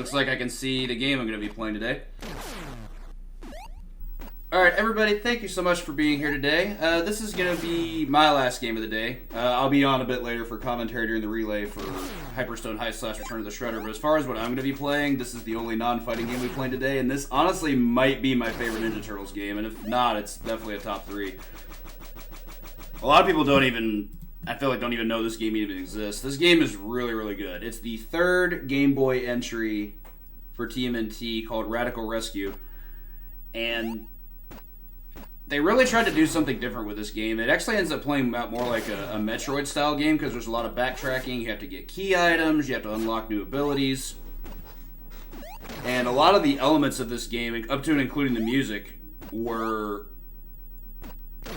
looks like I can see the game I'm going to be playing today. Alright, everybody, thank you so much for being here today. This is going to be my last game of the day. I'll be on a bit later for commentary during the relay for Hyperstone Heist / Return of the Shredder, but as far as what I'm going to be playing, this is the only non-fighting game we played today, and this honestly might be my favorite Ninja Turtles game, and if not, it's definitely a top 3. A lot of people don't even know this game even exists. This game is really, really good. It's the 3rd Game Boy entry for TMNT called Radical Rescue, and they really tried to do something different with this game. It actually ends up playing out more like a Metroid-style game because there's a lot of backtracking. You have to get key items. You have to unlock new abilities. And a lot of the elements of this game, up to and including the music, were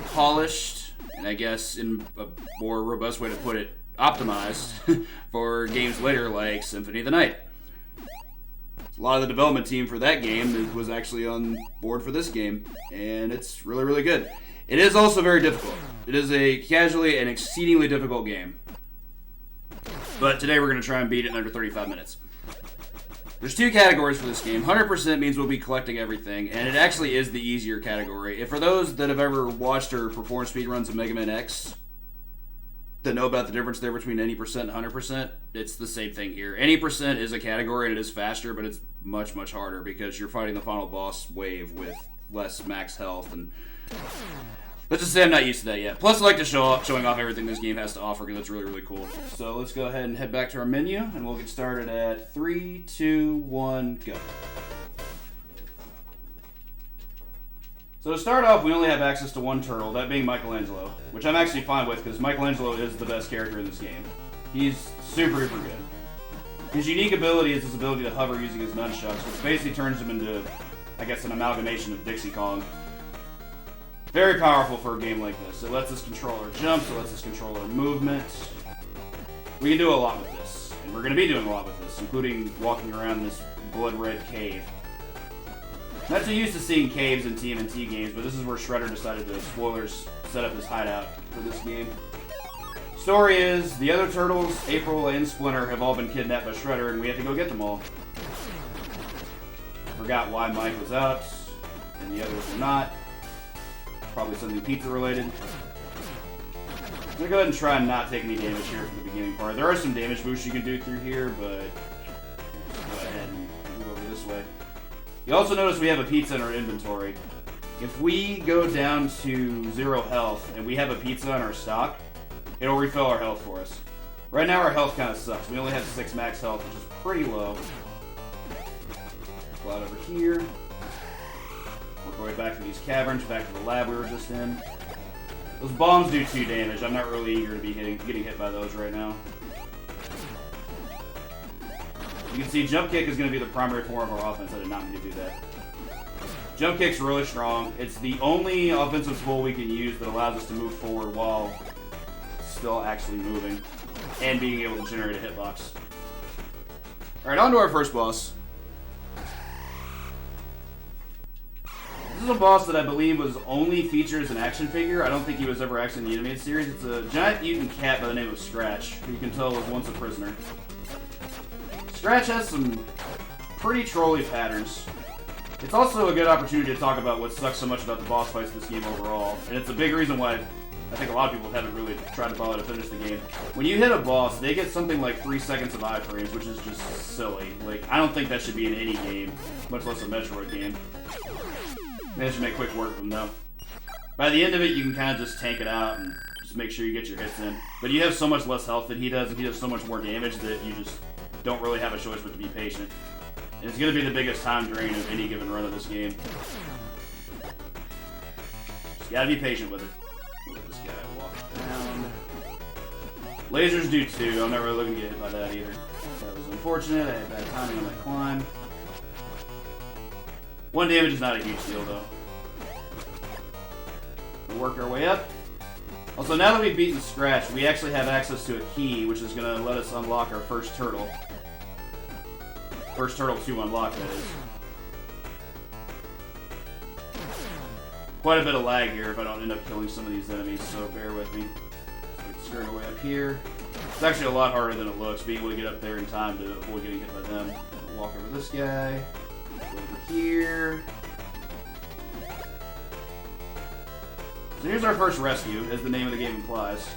polished, and I guess in a more robust way to put it, optimized for games later like Symphony of the Night. A lot of the development team for that game was actually on board for this game, and it's really, really good. It is also very difficult. It is a casually and exceedingly difficult game. But today we're going to try and beat it in under 35 minutes. There's 2 categories for this game. 100% means we'll be collecting everything, and it actually is the easier category. If for those that have ever watched or performed speedruns of Mega Man X, that know about the difference there between any percent and 100%, it's the same thing here. Any percent is a category and it is faster, but it's much, much harder because you're fighting the final boss wave with less max health. And let's just say I'm not used to that yet. Plus, I like to showing off everything this game has to offer because it's really, really cool. So let's go ahead and head back to our menu, and we'll get started at 3, 2, 1, go. So to start off, we only have access to 1 turtle, that being Michelangelo, which I'm actually fine with because Michelangelo is the best character in this game. He's super, super good. His unique ability is his ability to hover using his nunchucks, which basically turns him into, I guess, an amalgamation of Dixie Kong. Very powerful for a game like this. It lets this controller jump, it lets this controller movement. We can do a lot with this, and we're going to be doing a lot with this, including walking around this blood-red cave. Not too used to seeing caves in TMNT games, but this is where Shredder decided to, spoilers, set up his hideout for this game. Story is, the other turtles, April and Splinter, have all been kidnapped by Shredder, and we have to go get them all. Forgot why Mike was out, and the others were not. Probably something pizza related. I'm gonna go ahead and try and not take any damage here for the beginning part. There are some damage boosts you can do through here, but let's go ahead and move over this way. You also notice we have a pizza in our inventory. If we go down to 0 health and we have a pizza in our stock, it'll refill our health for us. Right now our health kind of sucks. We only have 6 max health, which is pretty low. Go out over here. Work our way back to these caverns, back to the lab we were just in. Those bombs do 2 damage. I'm not really eager to be getting hit by those right now. You can see jump kick is going to be the primary form of our offense. I did not mean to do that. Jump kick's really strong. It's the only offensive tool we can use that allows us to move forward while still actually moving and being able to generate a hitbox. Alright, on to our first boss. This is a boss that I believe was only featured as an action figure. I don't think he was ever actually in the animated series. It's a giant mutant cat by the name of Scratch, who you can tell was once a prisoner. Scratch has some pretty trolly patterns. It's also a good opportunity to talk about what sucks so much about the boss fights in this game overall, and it's a big reason why I think a lot of people haven't really tried to bother to finish the game. When you hit a boss, they get something like 3 seconds of iframes, which is just silly. Like, I don't think that should be in any game, much less a Metroid game. They should make quick work of them, though. By the end of it, you can kind of just tank it out and just make sure you get your hits in. But you have so much less health than he does, and he does so much more damage that you just don't really have a choice but to be patient. And it's going to be the biggest time drain of any given run of this game. Just gotta be patient with it. Let this guy walk down. Lasers do too. I'm not really looking to get hit by that either. That was unfortunate. I had bad timing on that climb. 1 damage is not a huge deal though. We'll work our way up. Also, now that we've beaten Scratch, we actually have access to a key, which is going to let us unlock our first turtle. First turtle to unlock, that is. Quite a bit of lag here if I don't end up killing some of these enemies, so bear with me. Let's skirt our way up here. It's actually a lot harder than it looks, being able to get up there in time to avoid getting hit by them. walk over this guy. Go over here. So here's our first rescue, as the name of the game implies.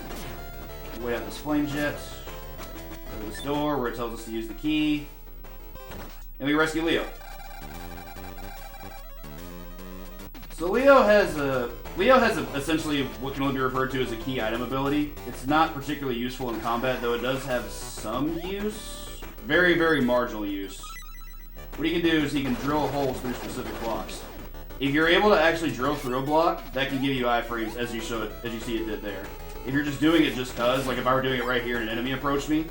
Wait out this flame jet. Go to this door where it tells us to use the key. And we rescue Leo. So Leo has essentially what can only be referred to as a key item ability. It's not particularly useful in combat, though it does have some use. Very, very marginal use. What he can do is he can drill holes through specific blocks. If you're able to actually drill through a block, that can give you iframes, as you see it did there. If you're just doing it just cause, like if I were doing it right here and an enemy approached me,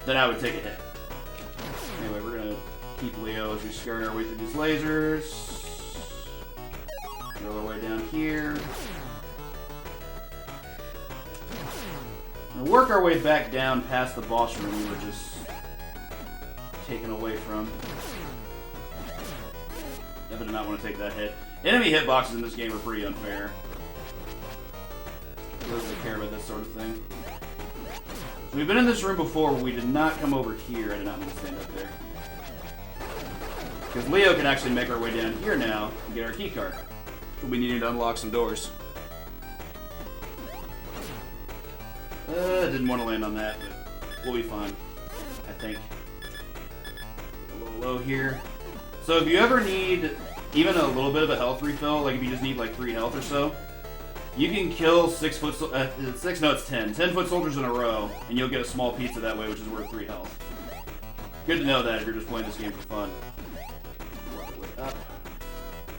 then I would take a hit. Anyway, we're gonna keep Leo as we scurry our way through these lasers. Drill our way down here. And work our way back down past the boss room we were just taken away from. I did not want to take that hit. Enemy hitboxes in this game are pretty unfair. Those that care about this sort of thing. So we've been in this room before, but we did not come over here. I did not mean to stand up there. Because Leo can actually make our way down here now and get our key card. We needed to unlock some doors. Didn't want to land on that, but we'll be fine, I think. A little low here. So if you ever need even a little bit of a health refill, like if you just need like 3 health or so, you can kill 10 10-foot soldiers in a row, and you'll get a small pizza that way, which is worth 3 health. Good to know that if you're just playing this game for fun. Work our way up.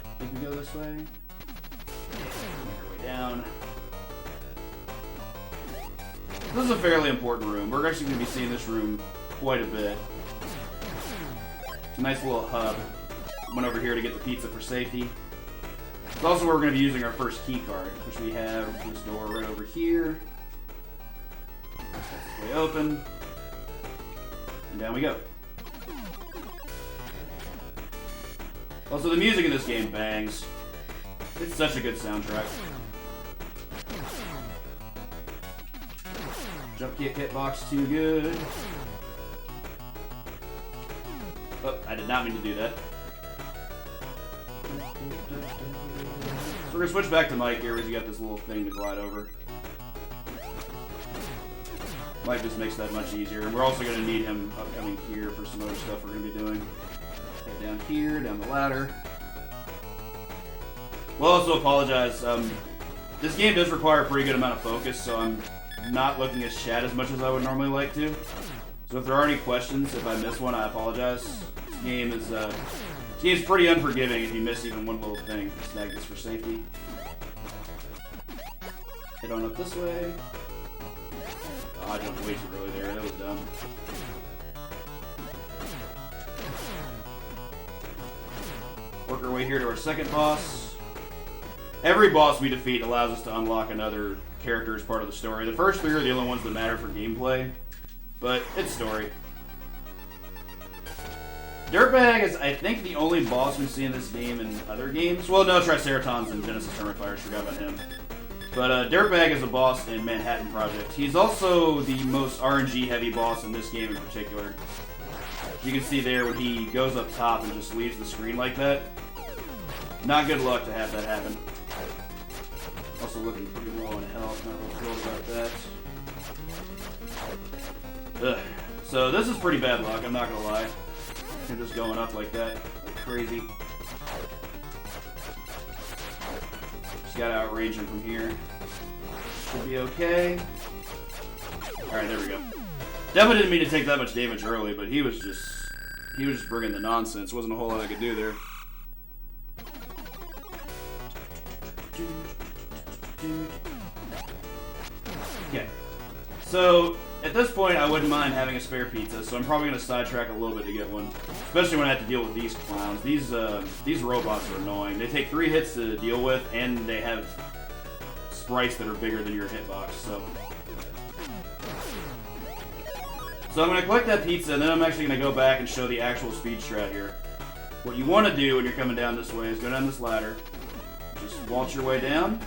I think we go this way. Make our way down. This is a fairly important room. We're actually going to be seeing this room quite a bit. It's a nice little hub. Went over here to get the pizza for safety. It's also where we're going to be using our first key card, which we have this door right over here. That's way open. And down we go. Also, the music in this game bangs. It's such a good soundtrack. Jump kick hitbox too good. Oh, I did not mean to do that. So we're going to switch back to Mike here, as you got this little thing to glide over. Mike just makes that much easier. And we're also going to need him upcoming here for some other stuff we're going to be doing. Head down here, down the ladder. We'll also apologize. This game does require a pretty good amount of focus, so I'm not looking at chat as much as I would normally like to. So if there are any questions, if I miss one, I apologize. This game is pretty unforgiving if you miss even one little thing. Snag this for safety. Head on up this way. Oh, I jumped way too early there. That was dumb. Work our way here to our second boss. Every boss we defeat allows us to unlock another character as part of the story. The first 3 are the only ones that matter for gameplay, but it's story. Dirtbag is, I think, the only boss we see in this game in other games. Well, no, Triceratons and Genesis Termifires, forgot about him. But Dirtbag is a boss in Manhattan Project. He's also the most RNG-heavy boss in this game in particular. You can see there when he goes up top and just leaves the screen like that. Not good luck to have that happen. Also looking pretty low on health, not real thrilled about that. Ugh. So this is pretty bad luck, I'm not gonna lie. I'm just going up like that, like crazy. Just gotta outrange him from here. Should be okay. Alright, there we go. Definitely didn't mean to take that much damage early, but he was just bringing the nonsense. Wasn't a whole lot I could do there. Okay. So, at this point, I wouldn't mind having a spare pizza, so I'm probably going to sidetrack a little bit to get one. Especially when I have to deal with these clowns. These robots are annoying. They take 3 hits to deal with, and they have sprites that are bigger than your hitbox, so... So I'm going to collect that pizza, and then I'm actually going to go back and show the actual speed strat here. What you want to do when you're coming down this way is go down this ladder. Just waltz your way down.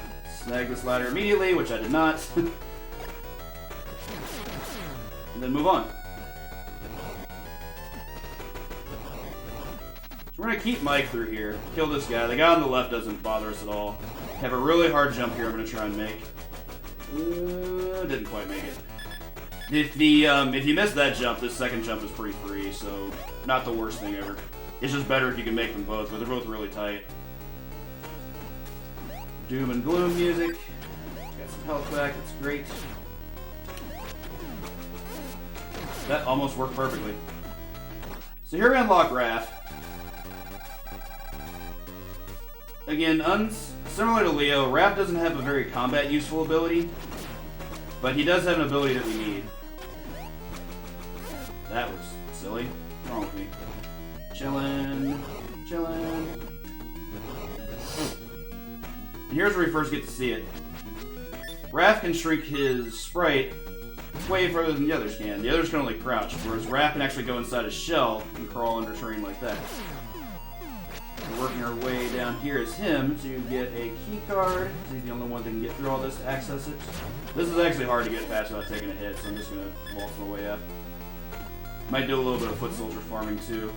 Snag this ladder immediately, which I did not. And then move on. So we're going to keep Mike through here. Kill this guy. The guy on the left doesn't bother us at all. Have a really hard jump here I'm going to try and make. Didn't quite make it. If you miss that jump, this second jump is pretty free, so not the worst thing ever. It's just better if you can make them both, but they're both really tight. Doom and gloom music. Got some health back, that's great. That almost worked perfectly. So here we unlock Raph. Again, similar to Leo, Raph doesn't have a very combat useful ability, but he does have an ability that we need. That was silly. What's wrong with me? Chillin', chillin'. And here's where we first get to see it. Raph can shrink his sprite way further than the others can. The others can only crouch, whereas Raph can actually go inside his shell and crawl under terrain like that. We're working our way down here as him to get a key card. He's the only one that can get through all this to access it. This is actually hard to get past without taking a hit, so I'm just going to waltz my way up. Might do a little bit of foot soldier farming too.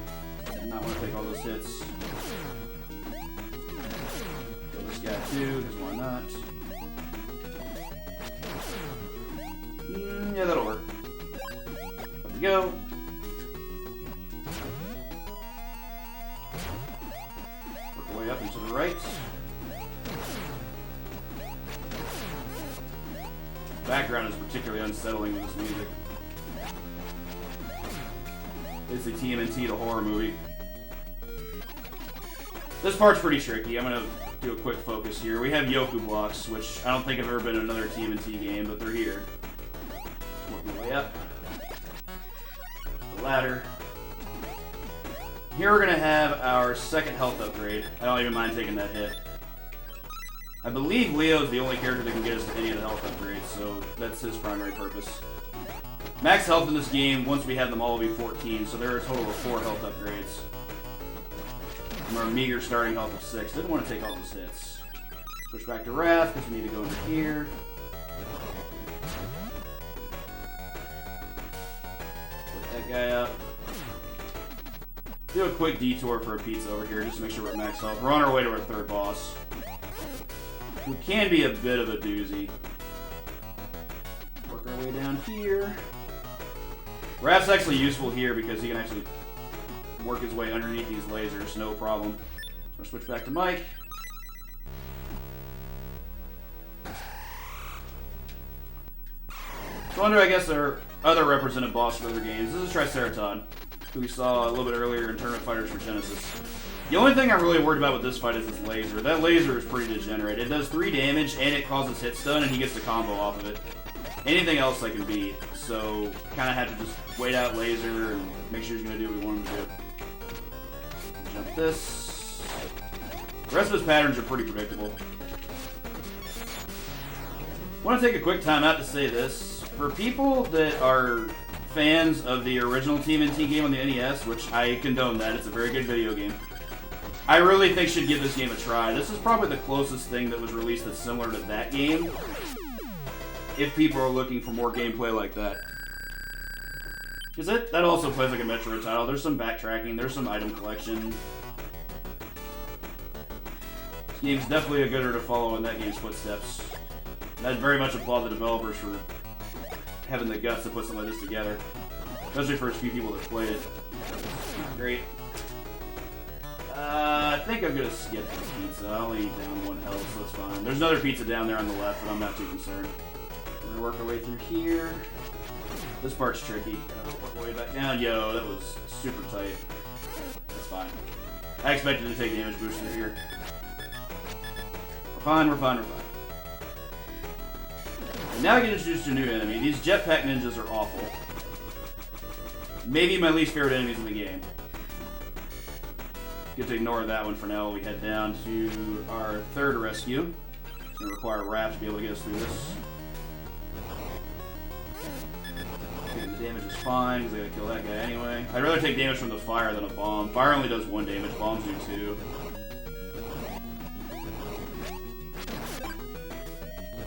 Not want to take all those hits. Kill this guy too, because why not? Yeah, that'll work. Up we go. Work our way up and to the right. The background is particularly unsettling with this music. Basically TMNT, the horror movie. This part's pretty tricky. I'm going to do a quick focus here. We have Yoku blocks, which I don't think have ever been in another TMNT game, but they're here. Work my way up. The ladder. Here we're going to have our second health upgrade. I don't even mind taking that hit. I believe Leo's the only character that can get us to any of the health upgrades, so that's his primary purpose. Max health in this game, once we have them all, will be 14, so there are a total of 4 health upgrades. From our meager starting health of 6. Didn't want to take all those hits. Switch back to Raph, because we need to go under here. Put that guy up. Do a quick detour for a pizza over here, just to make sure we're at max health. We're on our way to our third boss, who can be a bit of a doozy. Work our way down here. Raph's actually useful here because he can actually work his way underneath these lasers, no problem. So I'll switch back to Mike. So under, I guess, our other represented boss for other games, this is Triceratod, who we saw a little bit earlier in Tournament Fighters for Genesis. The only thing I'm really worried about with this fight is this laser. That laser is pretty degenerate. It does 3 damage, and it causes hit stun, and he gets the combo off of it. Anything else I can beat, so kind of have to just wait out laser and make sure he's going to do what we want him to do. Jump this. The rest of his patterns are pretty predictable. I want to take a quick time out to say this. For people that are fans of the original TMNT game on the NES, which I condone that, it's a very good video game, I really think should give this game a try. This is probably the closest thing that was released that's similar to that game, if people are looking for more gameplay like that. Because that also plays like a Metroid title. There's some backtracking, there's some item collection. This game's definitely a gooder to follow in that game's footsteps. And I'd very much applaud the developers for having the guts to put something like this together. Especially for a few people that played it. Great. I think I'm going to skip the pizza. I only need down 1 health, so it's fine. There's another pizza down there on the left, but I'm not too concerned. We're going to work our way through here. This part's tricky. Work our way back down. Yo, that was super tight. That's fine. I expected to take damage boost through here. We're fine, we're fine, we're fine. And now we get introduced to a new enemy. These jetpack ninjas are awful. Maybe my least favorite enemies in the game. Good to ignore that one for now while we head down to our third rescue. It's going to require Raph to be able to get us through this. Okay, the damage is fine because I gotta kill that guy anyway. I'd rather take damage from the fire than a bomb. Fire only does 1 damage, bombs do 2.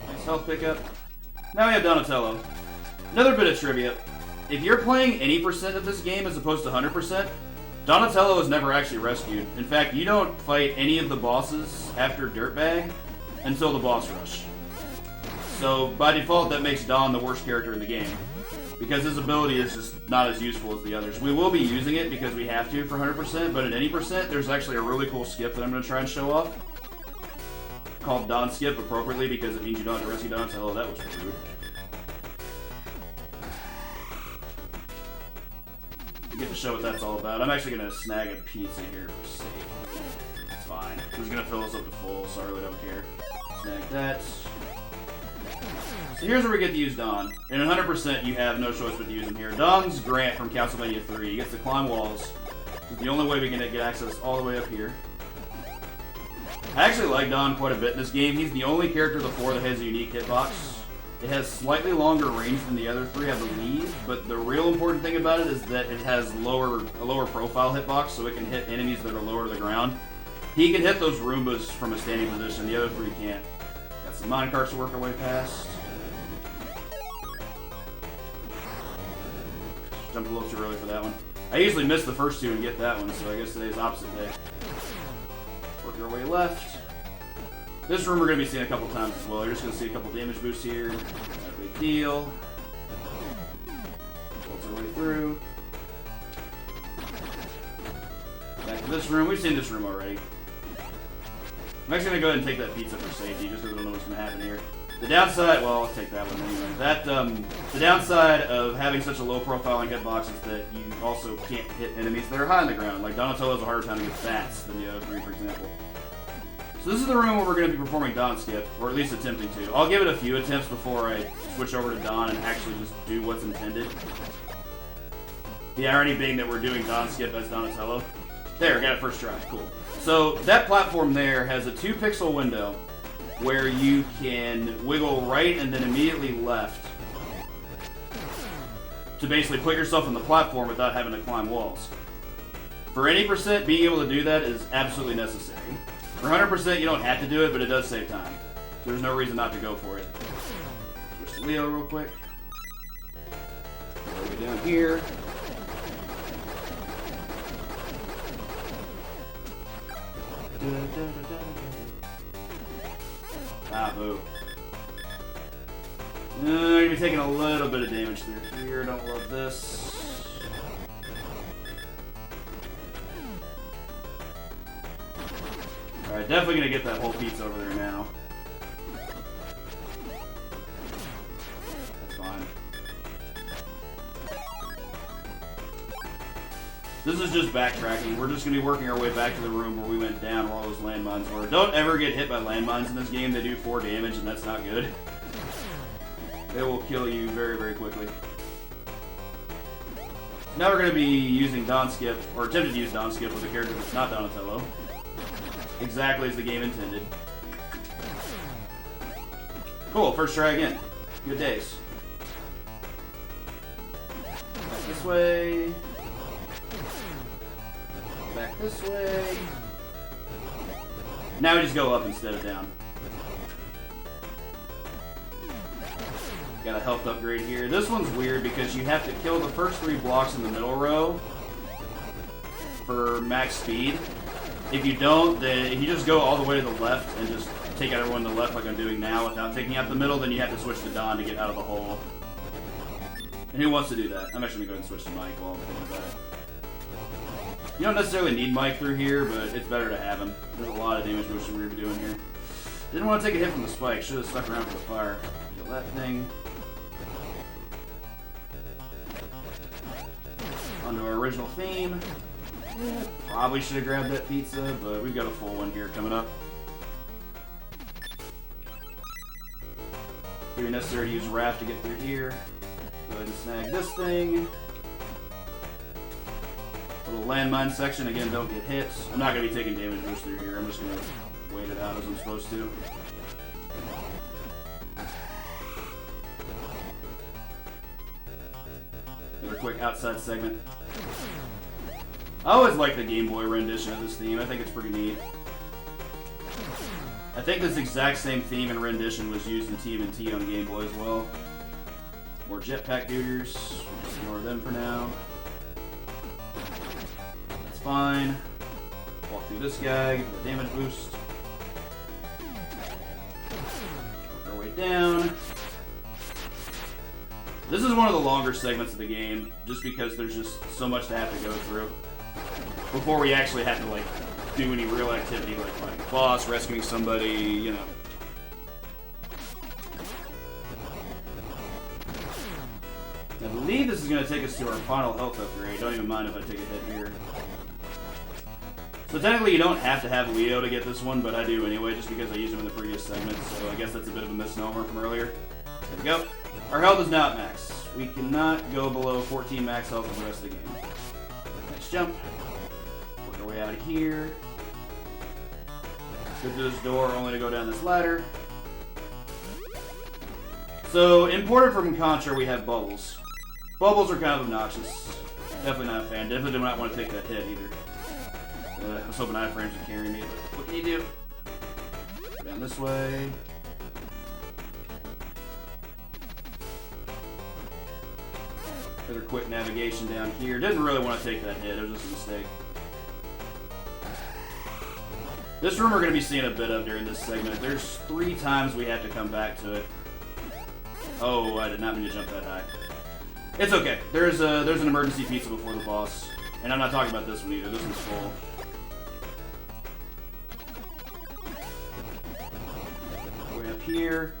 Nice health pickup. Now we have Donatello. Another bit of trivia. If you're playing any percent of this game as opposed to 100%, Donatello is never actually rescued. In fact, you don't fight any of the bosses after Dirtbag until the boss rush. So, by default, that makes Don the worst character in the game. Because his ability is just not as useful as the others. We will be using it because we have to for 100%, but at any percent, there's actually a really cool skip that I'm going to try and show off. Called Don Skip appropriately because it means you don't have to rescue Donatello. That was rude. You get to show what that's all about. I'm actually going to snag a pizza here for safety. It's fine. Who's going to fill us up to full, so I really don't care. Snag that. So here's where we get to use Don. In 100%, you have no choice but to use him here. Don's Grant from Castlevania 3. He gets to climb walls. It's the only way we can get access all the way up here. I actually like Don quite a bit in this game. He's the only character of the four that has a unique hitbox. It has slightly longer range than the other three, I believe, but the real important thing about it is that it has a lower profile hitbox, so it can hit enemies that are lower to the ground. He can hit those Roombas from a standing position, the other three can't. Got some minecarts to work our way past. Jumped a little too early for that one. I usually miss the first two and get that one, so I guess today's opposite day. Work our way left. This room we're going to be seeing a couple times as well. You're just going to see a couple damage boosts here. Not a big deal. Pulls our way through. Back to this room. We've seen this room already. I'm actually going to go ahead and take that pizza for safety, just because I don't know what's going to happen here. The downside, well, I'll take that one anyway. The downside of having such a low profile on hitbox is that you also can't hit enemies that are high on the ground. Like Donatello has a harder time to get bats than the other three, for example. So this is the room where we're going to be performing Don Skip, or at least attempting to. I'll give it a few attempts before I switch over to Don and actually just do what's intended. The irony being that we're doing Don Skip as Donatello. There, got it first try. Cool. So that platform there has a 2-pixel window where you can wiggle right and then immediately left to basically put yourself on the platform without having to climb walls. For any percent, being able to do that is absolutely necessary. For 100%, you don't have to do it, but it does save time. So there's no reason not to go for it. Switch to Leo real quick. All the way down here. Ah, boo. You're going to be taking a little bit of damage through here. Don't love this. Alright, definitely going to get that whole pizza over there now. That's fine. This is just backtracking. We're just going to be working our way back to the room where we went down where all those landmines were. Don't ever get hit by landmines in this game. They do 4 damage, and that's not good. They will kill you very, very quickly. Now we're going to be using Don Skip, or attempting to use Don Skip with a character that's not Donatello. Exactly as the game intended. Cool, first try again. Good days. Back this way. Back this way. Now we just go up instead of down. Got a health upgrade here. This one's weird because you have to kill the first 3 blocks in the middle row for max speed. If you don't, then if you just go all the way to the left and just take out everyone to the left like I'm doing now without taking out the middle, then you have to switch to Don to get out of the hole. And who wants to do that? I'm actually going to go ahead and switch to Mike while I'm thinking about it. You don't necessarily need Mike through here, but it's better to have him. There's a lot of damage motion we're going to be doing here. Didn't want to take a hit from the spike. Should have stuck around for the fire. Kill that thing. Onto our original theme. Yeah, probably should have grabbed that pizza, but we've got a full one here coming up. It's going to be necessary to use Wrath to get through here. Go ahead and snag this thing. Little landmine section. Again, don't get hit. I'm not going to be taking damage boost through here. I'm just going to wait it out as I'm supposed to. Another quick outside segment. I always like the Game Boy rendition of this theme. I think it's pretty neat. I think this exact same theme and rendition was used in TMNT on Game Boy as well. More jetpack duders. We'll just ignore them for now. That's fine. Walk through this guy, get the damage boost. Work our way down. This is one of the longer segments of the game, just because there's just so much to have to go through before we actually have to like do any real activity like fighting a boss, rescuing somebody, you know. I believe this is going to take us to our final health upgrade. Don't even mind if I take a hit here. So technically you don't have to have Leo to get this one, but I do anyway, just because I used him in the previous segment, so I guess that's a bit of a misnomer from earlier. There we go. Our health is now at max. We cannot go below 14 max health for the rest of the game. Nice jump. Work our way out of here. Go through this door, only to go down this ladder. So, imported from Contra, we have bubbles. Bubbles are kind of obnoxious. Definitely not a fan. Definitely do not want to take that hit either. I was hoping iframes would carry me, but what can you do? Go down this way. Another quick navigation down here. Didn't really want to take that hit. It was just a mistake. This room we're going to be seeing a bit of during this segment. There's 3 times we have to come back to it. Oh, I did not mean to jump that high. It's okay. There's an emergency pizza before the boss. And I'm not talking about this one either. This one's full. Way up here.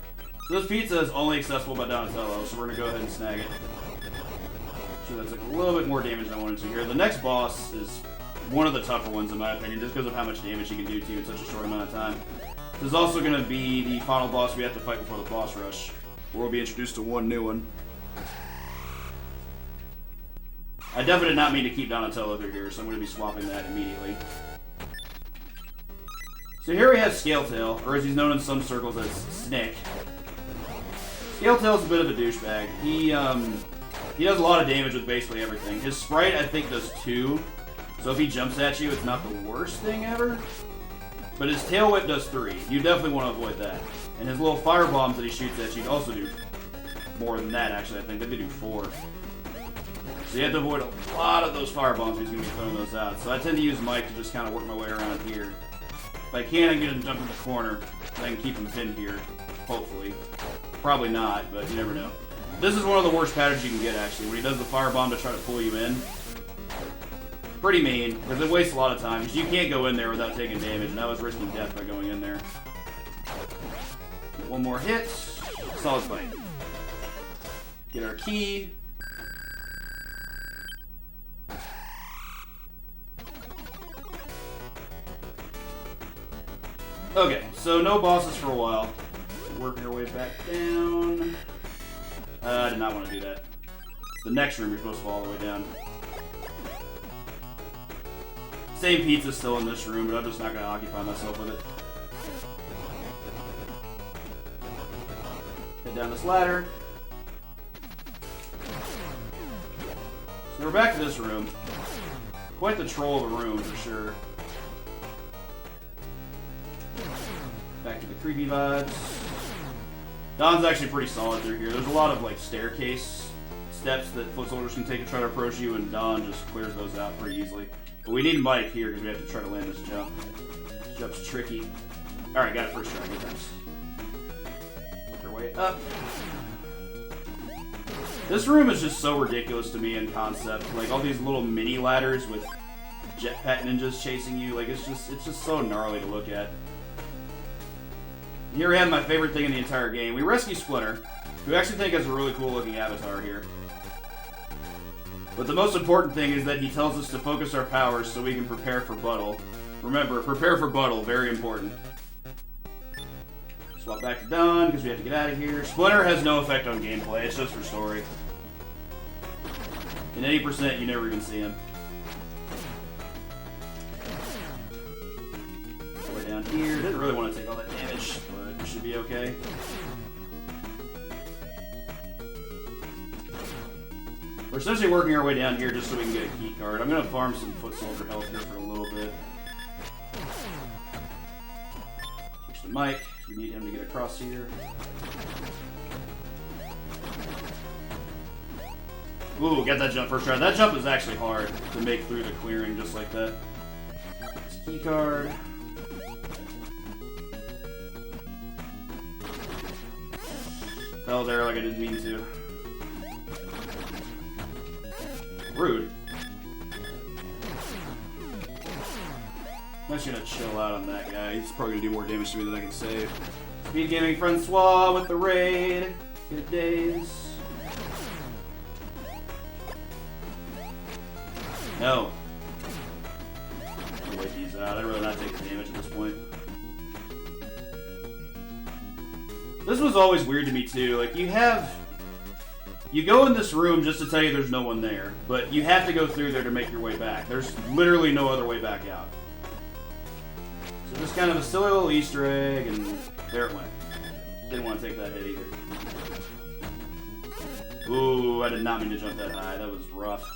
So this pizza is only accessible by Donatello, so we're going to go ahead and snag it. So that's like a little bit more damage than I wanted to here. The next boss is one of the tougher ones in my opinion, just because of how much damage he can do to you in such a short amount of time. This is also going to be the final boss we have to fight before the boss rush, where we'll be introduced to one new one. I definitely did not mean to keep Donatello through here, so I'm going to be swapping that immediately. So here we have Scaletail, or as he's known in some circles as Snick. Scaletail's a bit of a douchebag. He does a lot of damage with basically everything. His sprite, I think, does 2. So if he jumps at you, it's not the worst thing ever. But his tail whip does 3. You definitely want to avoid that. And his little fire bombs that he shoots at you also do more than that, actually. I think they do 4. So you have to avoid a lot of those fire bombs if he's going to be throwing those out. So I tend to use Mike to just kind of work my way around here. If I can, I can get him to jump in the corner. So I can keep him pinned here. Hopefully. Probably not, but you never know. This is one of the worst patterns you can get, actually, when he does the firebomb to try to pull you in. Pretty mean, because it wastes a lot of time, because you can't go in there without taking damage, and I was risking death by going in there. Get one more hit. Solid fight. Get our key. Okay, so no bosses for a while. Working our way back down. I did not want to do that. It's the next room you're supposed to fall all the way down. Same pizza's still in this room, but I'm just not going to occupy myself with it. Head down this ladder. So we're back to this room. Quite the troll of a room, for sure. Back to the creepy vibes. Don's actually pretty solid through here. There's a lot of like staircase steps that foot soldiers can take to try to approach you, and Don just clears those out pretty easily. But we need Mike here because we have to try to land this jump. This jump's tricky. Alright, got it first try. Good times. Work our way up. This room is just so ridiculous to me in concept. Like all these little mini ladders with jetpack ninjas chasing you. Like it's just so gnarly to look at. Here we have my favorite thing in the entire game. We rescue Splinter, who I actually think has a really cool looking avatar here. But the most important thing is that he tells us to focus our powers so we can prepare for battle. Remember, prepare for battle, very important. Swap back to Don, because we have to get out of here. Splinter has no effect on gameplay, it's just for story. In 80%, you never even see him. Way down here, didn't really want to take all that damage, but it should be okay. We're essentially working our way down here just so we can get a key card. I'm going to farm some foot soldier health here for a little bit. Switch to Mike. We need him to get across here. Ooh, get that jump first try. That jump is actually hard to make through the clearing just like that. Key card. Fell there like I didn't mean to. Rude. I'm just gonna chill out on that guy. He's probably gonna do more damage to me than I can save. SpeedGaming Francois with the raid. Good days. No. I'll wait these out. I'd rather not take the damage at this point. This was always weird to me too. Like you go in this room just to tell you there's no one there, but you have to go through there to make your way back. There's literally no other way back out. So just kind of a silly little Easter egg, and there it went. Didn't want to take that hit either. Ooh, I did not mean to jump that high. That was rough.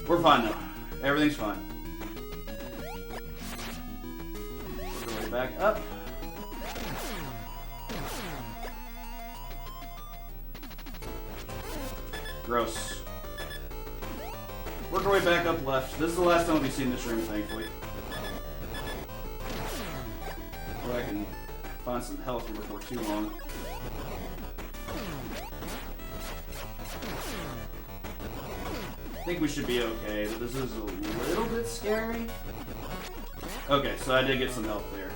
We're fine though. Everything's fine. Work our way back up. Gross. Work our way back up left. This is the last time we'll be seeing this room, thankfully. So I can find some health before too long. I think we should be okay, but this is a little bit scary. Okay, so I did get some health there.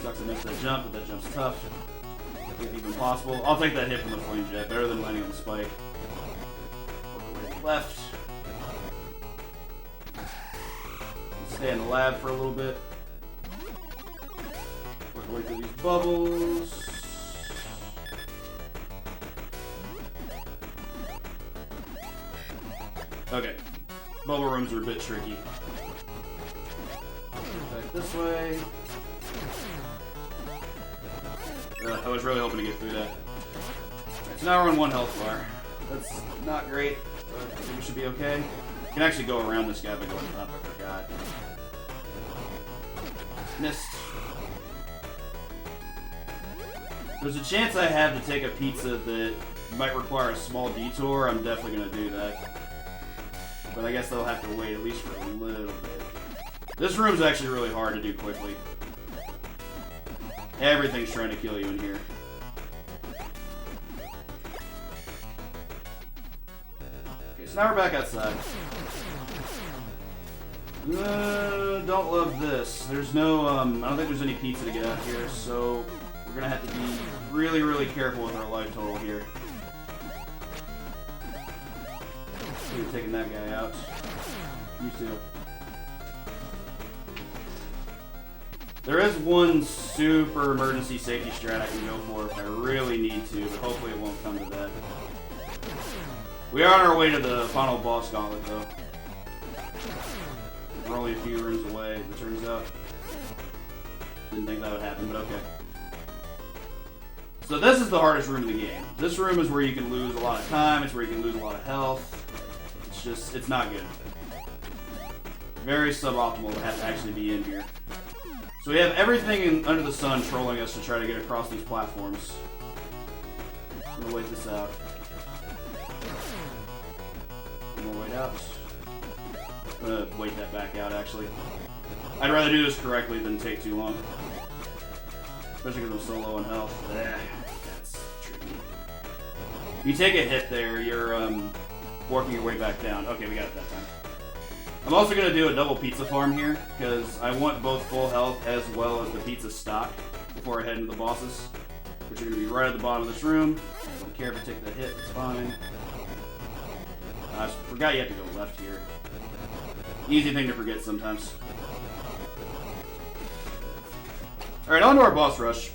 Sucks I missed that jump, but that jump's tough. If even possible. I'll take that hit from the flame jet, better than landing on the spike. Work away to the left. Stay in the lab for a little bit. Work away through these bubbles. Okay, bubble rooms are a bit tricky. Back this way. I was really hoping to get through that. Alright, so now we're on 1 health bar. That's not great, but I think we should be okay. You can actually go around this guy by going up, I forgot. Missed. There's a chance I have to take a pizza that might require a small detour. I'm definitely going to do that. But I guess they'll have to wait at least for a little bit. This room's actually really hard to do quickly. Everything's trying to kill you in here. Okay, so now we're back outside. Don't love this. There's no, I don't think there's any pizza to get out here, so we're gonna have to be really, really careful with our life total here. We're taking that guy out. You too. There is one super emergency safety strat I can go for if I really need to, but hopefully it won't come to that. We are on our way to the final boss gauntlet, though. We're only a few rooms away, as it turns out. Didn't think that would happen, but okay. So this is the hardest room in the game. This room is where you can lose a lot of time, it's where you can lose a lot of health. It's not good. Very suboptimal to have to actually be in here. So we have everything under the sun trolling us to try to get across these platforms. I'm gonna wait this out. One more wait out. I'm gonna wait that back out, actually. I'd rather do this correctly than take too long. Especially because I'm so low on health. That's tricky. You take a hit there, you're working your way back down. Okay, we got it that time. I'm also going to do a double pizza farm here, because I want both full health as well as the pizza stock before I head into the bosses, which are going to be right at the bottom of this room. I don't care if I take that hit, it's fine. I forgot you have to go left here. Easy thing to forget sometimes. Alright, on to our boss rush.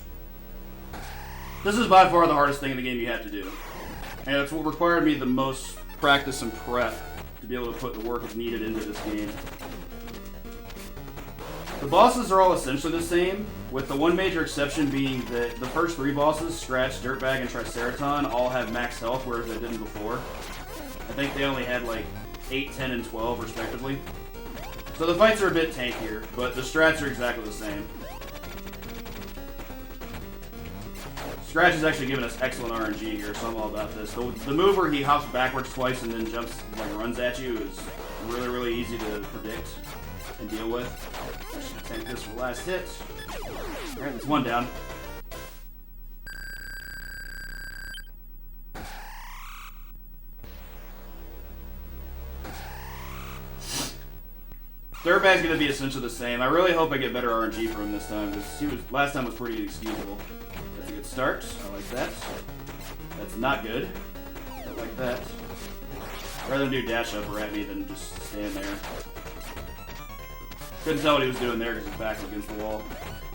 This is by far the hardest thing in the game you have to do. And it's what required me the most practice and prep to be able to put the work needed into this game. The bosses are all essentially the same, with the one major exception being that the first 3 bosses, Scratch, Dirtbag, and Triceraton, all have max health, whereas they didn't before. I think they only had like 8, 10, and 12 respectively. So the fights are a bit tankier, but the strats are exactly the same. Scratch is actually giving us excellent RNG here, so I'm all about this. The move where he hops backwards twice and then jumps, like runs at you is really, really easy to predict and deal with. I'm just gonna tank this for the last hit. Alright, that's one down. Third bag's gonna be essentially the same. I really hope I get better RNG from him this time, because last time was pretty inexcusable. That's a good start. I like that. That's not good. I like that. I'd rather do dash upper at me than just stand there. Couldn't tell what he was doing there because his back was against the wall.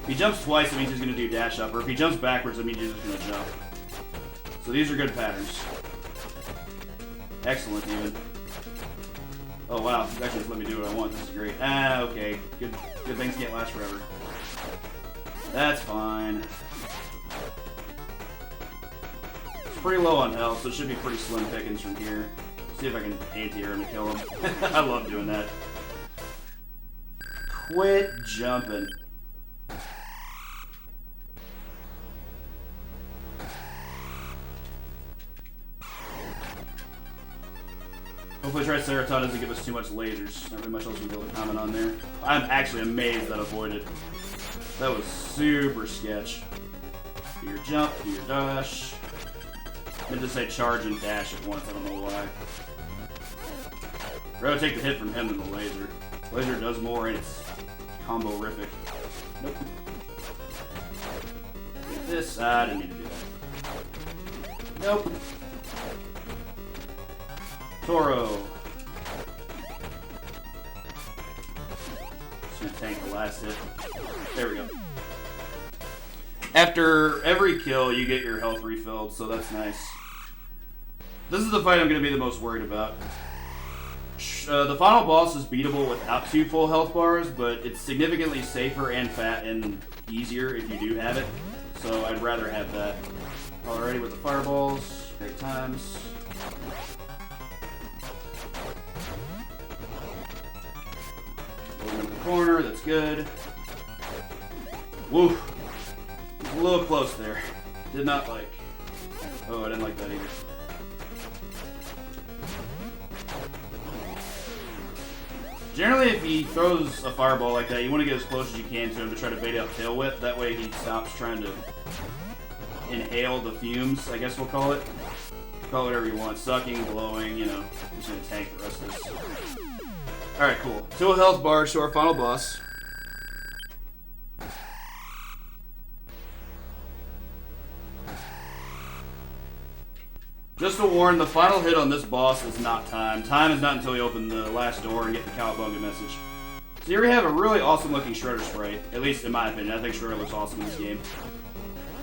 If he jumps twice, it means he's gonna do dash upper. If he jumps backwards, it means he's just gonna jump. So these are good patterns. Excellent, even. Oh wow, this actually just let me do what I want. This is great. Ah, okay. Good things can't last forever. That's fine. It's pretty low on health, so it should be pretty slim pickings from here. See if I can anti-air him to kill him. I love doing that. Quit jumping. Hopefully Triceratops doesn't give us too much lasers. Not really much else we can be able to comment on there. I'm actually amazed that avoided. That was super sketch. Do your jump, do your dash. I meant to say charge and dash at once, I don't know why. I'd rather take the hit from him than the laser. Laser does more and it's combo-rific. Nope. Get this. I didn't need to do that. Nope. Toro. Just gonna tank the last hit. There we go. After every kill, you get your health refilled, so that's nice. This is the fight I'm gonna be the most worried about. The final boss is beatable without 2 full health bars, but it's significantly safer and easier if you do have it. So I'd rather have that. Alrighty, with the fireballs, great times. Over in the corner, that's good. Woo! A little close there. Did not like. Oh, I didn't like that either. Generally, if he throws a fireball like that, you want to get as close as you can to him to try to bait out tail whip. That way he stops trying to inhale the fumes, I guess we'll call it. Call it whatever you want. Sucking, blowing, you know. I'm just going to tank the rest of this. Alright, cool. 2 health bars to our final boss. Just to warn, the final hit on this boss is not time. Time is not until you open the last door and get the Cowabunga message. So here we have a really awesome looking Shredder sprite, at least in my opinion. I think Shredder looks awesome in this game.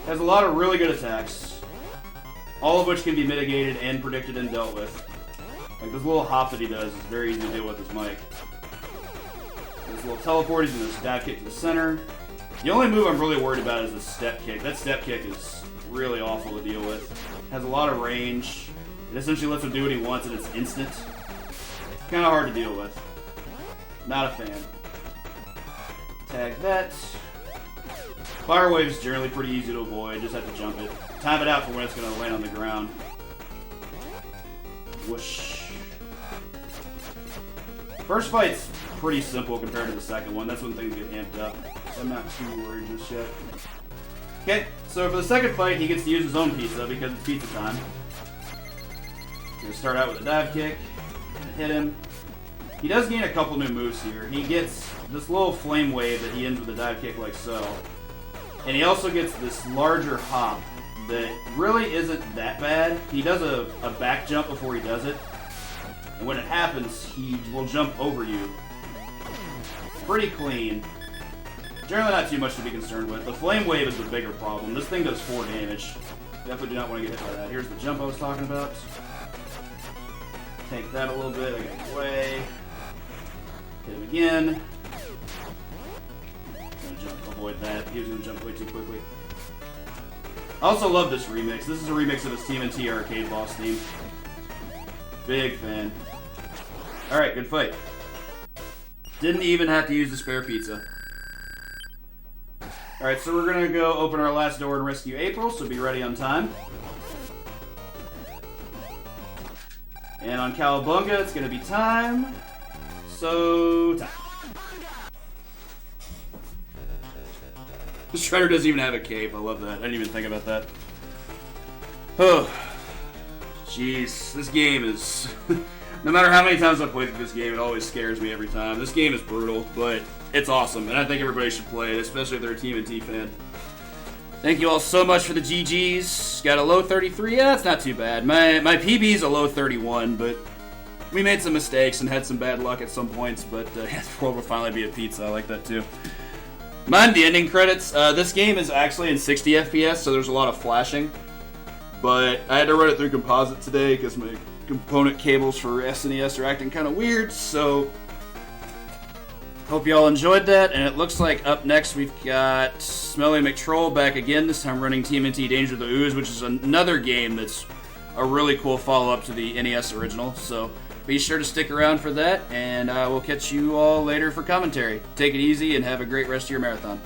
Has a lot of really good attacks, all of which can be mitigated and predicted and dealt with. Like this little hop that he does is very easy to deal with his mic. This little teleport, he's going to dive kick to the center. The only move I'm really worried about is the step kick. That step kick is really awful to deal with. Has a lot of range. It essentially lets him do what he wants and it's instant. Kind of hard to deal with. Not a fan. Tag that. Fire wave is generally pretty easy to avoid. Just have to jump it. Time it out for when it's going to land on the ground. Whoosh. First fight's pretty simple compared to the second one. That's when things get amped up. I'm not too worried just yet. Okay, so for the second fight, he gets to use his own pizza because it's pizza time. Gonna start out with a dive kick. Gonna hit him. He does gain a couple new moves here. He gets this little flame wave that he ends with a dive kick like so. And he also gets this larger hop that really isn't that bad. He does a back jump before he does it. And when it happens, he will jump over you. Pretty clean. Generally not too much to be concerned with. The flame wave is the bigger problem. This thing does 4 damage. Definitely do not want to get hit by that. Here's the jump I was talking about. Take that a little bit. I got away. Hit him again. I'm gonna jump, avoid that. He was going to jump way too quickly. I also love this remix. This is a remix of his TMNT arcade boss theme. Big fan. Alright, good fight. Didn't even have to use the spare pizza. Alright, so we're going to go open our last door and rescue April, so be ready on time. And on Cowabunga, it's going to be time. So, time. The Shredder doesn't even have a cape. I love that. I didn't even think about that. Oh, jeez. This game is... No matter how many times I've played this game, it always scares me every time. This game is brutal, but it's awesome, and I think everybody should play it, especially if they're a TMNT fan. Thank you all so much for the GGs. Got a low 33. Yeah, that's not too bad. My PB's a low 31, but we made some mistakes and had some bad luck at some points, but the world will finally be a pizza. I like that too. Mind the ending credits. This game is actually in 60 FPS, so there's a lot of flashing, but I had to run it through composite today because my component cables for SNES are acting kind of weird, so hope y'all enjoyed that. And it looks like up next we've got Smelly McTroll back again, this time running TMNT Danger of the Ooze, which is another game that's a really cool follow-up to the NES original, so be sure to stick around for that, and we'll catch you all later for commentary. Take it easy and have a great rest of your marathon.